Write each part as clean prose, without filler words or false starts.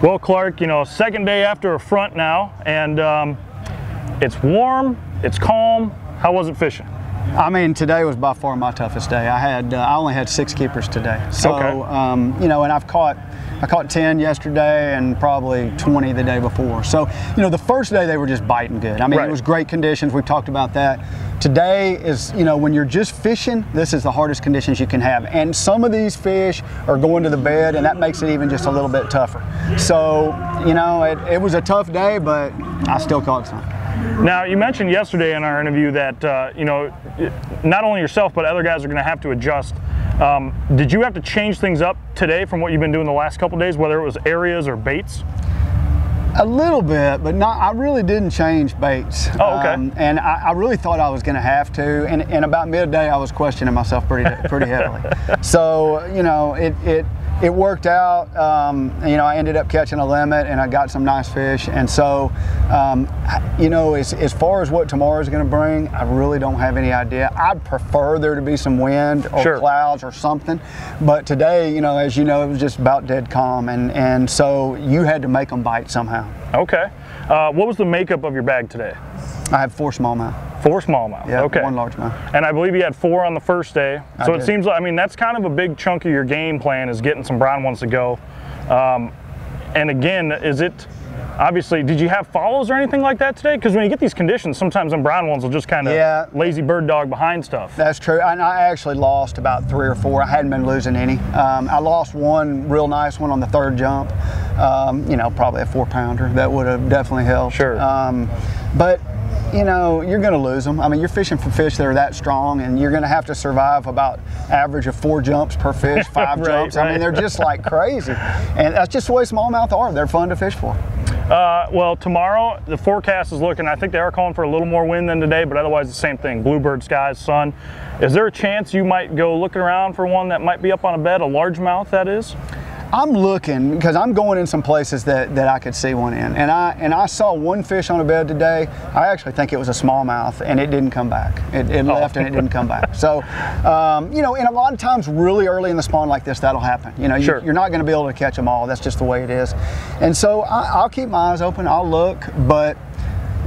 Well, Clark, you know, second day after a front now, and it's warm, it's calm. How was it fishing? I mean, today was by far my toughest day. I only had 6 keepers today. So, okay. you know, and I caught 10 yesterday and probably 20 the day before. So, you know, the first day they were just biting good. I mean, right. It was great conditions. We've talked about that. Today is, you know, when you're just fishing, this is the hardest conditions you can have. And some of these fish are going to the bed, and that makes it even just a little bit tougher. So, you know, it was a tough day, but I still caught some. Now, you mentioned yesterday in our interview that, you know, not only yourself, but other guys are going to have to adjust. Did you have to change things up today from what you've been doing the last couple of days, whether it was areas or baits? A little bit, but not. I really didn't change baits. Oh, okay. And I really thought I was going to have to. And about midday, I was questioning myself pretty heavily. So, you know, it worked out. You know, I ended up catching a limit, and I got some nice fish. And so, you know, as far as what tomorrow is going to bring, I really don't have any idea. I'd prefer there to be some wind or sure. clouds or something. But today, you know, as you know, it was just about dead calm. And so you had to make them bite somehow. Okay. What was the makeup of your bag today? I had 4 smallmouth. 4 smallmouth. Yeah, okay. 1 largemouth. And I believe you had 4 on the first day. So it did. seems like, I mean, that's kind of a big chunk of your game plan is getting some brown ones to go. And again, is it, obviously, did you have follows or anything like that today? Because when you get these conditions, sometimes them brown ones will just kind of lazy bird dog behind stuff. That's true. And I actually lost about 3 or 4. I hadn't been losing any. I lost one real nice one on the 3rd jump. You know, probably a 4-pounder. That would have definitely helped. Sure. But you know, you're going to lose them. I mean, you're fishing for fish that are that strong, and you're going to have to survive about average of 4 jumps per fish, 5 right, jumps. I mean, they're just like crazy. And that's just the way smallmouth are. They're fun to fish for. Well, tomorrow, the forecast is looking, I think they are calling for a little more wind than today, but otherwise the same thing, bluebird skies, sun. Is there a chance you might go looking around for one that might be up on a bed, a largemouth that is? I'm looking because I'm going in some places that I could see one in, and I saw one fish on a bed today. I actually think it was a smallmouth, and it didn't come back. It left and it didn't come back. So, you know, and a lot of times really early in the spawn like this, that'll happen. You know, sure. You're not going to be able to catch them all. That's just the way it is. And so I'll keep my eyes open. I'll look, but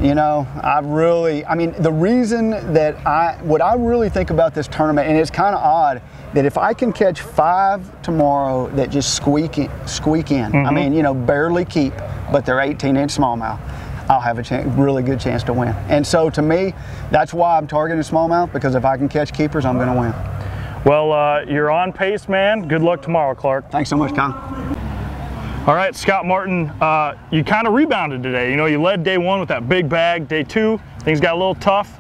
you know, I mean, the reason that what I really think about this tournament, and it's kind of odd, that if I can catch 5 tomorrow that just squeak in, I mean, you know, barely keep, but they're 18-inch smallmouth, I'll have a really good chance to win. And so to me, that's why I'm targeting smallmouth, because if I can catch keepers, I'm going to win. Well, you're on pace, man. Good luck tomorrow, Clark. Thanks so much, Kyle. All right, Scott Martin, you kind of rebounded today. You know, you led day 1 with that big bag. Day 2, things got a little tough.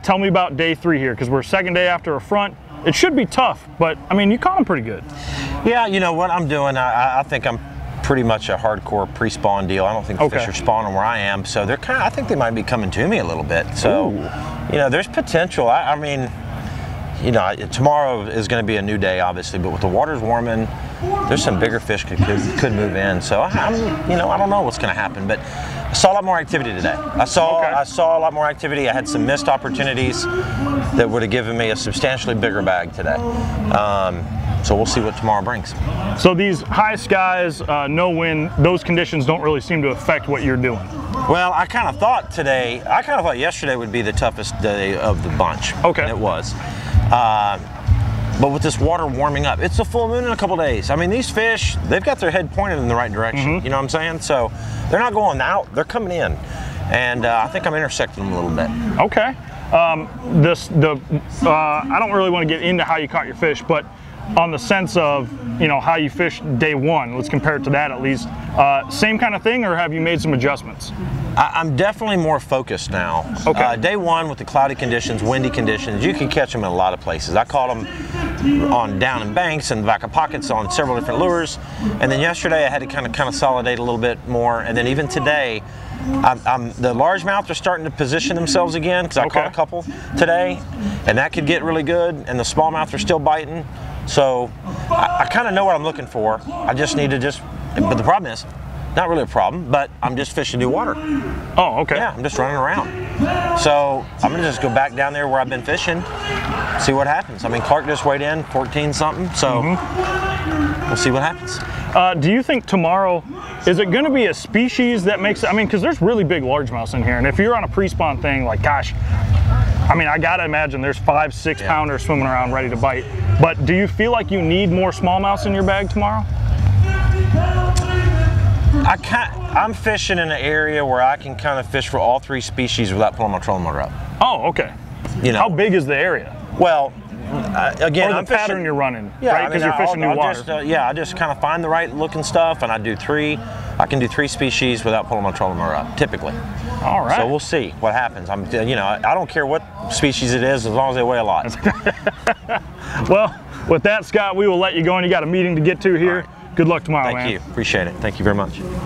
Tell me about day 3 here, because we're second day after a front. It should be tough, but I mean, you caught them pretty good. Yeah, you know what I'm doing, I think I'm pretty much a hardcore pre-spawn deal. I don't think the fish are spawning where I am, so they're kind of, I think they might be coming to me a little bit. So, you know, there's potential. I mean, you know, tomorrow is going to be a new day, obviously, but with the waters warming, there's some bigger fish could move in. So you know, I don't know what's going to happen, but I saw a lot more activity today. I saw a lot more activity. I had some missed opportunities that would have given me a substantially bigger bag today. So we'll see what tomorrow brings. So these high skies, no wind, those conditions don't really seem to affect what you're doing. Well, I kind of thought yesterday would be the toughest day of the bunch. Okay. And it was. But with this water warming up, it's a full moon in a couple days. I mean, these fish, they've got their head pointed in the right direction. You know what I'm saying? So they're not going out, they're coming in. And I think I'm intersecting them a little bit. Okay. I don't really want to get into how you caught your fish, but on the sense of, you know, how you fished day 1, let's compare it to that at least. Same kind of thing, or have you made some adjustments? I'm definitely more focused now. Okay. Day 1 with the cloudy conditions, windy conditions, you can catch them in a lot of places. I caught them on down in banks and back of pockets on several different lures. And then yesterday I had to kind of consolidate a little bit more. And then even today, the largemouth are starting to position themselves again, because I caught a couple today, and that could get really good. And the smallmouth are still biting. So I kind of know what I'm looking for. I just need to but the problem is, not really a problem, but I'm just fishing new water. Oh, okay. Yeah, I'm just running around. So I'm gonna just go back down there where I've been fishing, see what happens. I mean, Clark just weighed in 14 something, so we'll see what happens. Do you think tomorrow, is it going to be a species that makes, I mean, because there's really big largemouths in here, and if you're on a pre-spawn thing, like, gosh, I mean, I gotta imagine there's 5-6 pounders swimming around ready to bite. But do you feel like you need more smallmouths in your bag tomorrow? I'm fishing in an area where I can kind of fish for all 3 species without pulling my trolling motor up. Oh, okay. You know, how big is the area? Well, again, or the I'm pattern fishing, you're running, yeah, right? Because you're fishing new water. I just kind of find the right looking stuff, and I can do 3 species without pulling my trolling motor up, typically. All right. So we'll see what happens. You know, I don't care what species it is as long as they weigh a lot. Well, with that, Scott, we will let you go, and you got a meeting to get to here. Right. Good luck tomorrow, man. Thank you. Appreciate it. Thank you very much.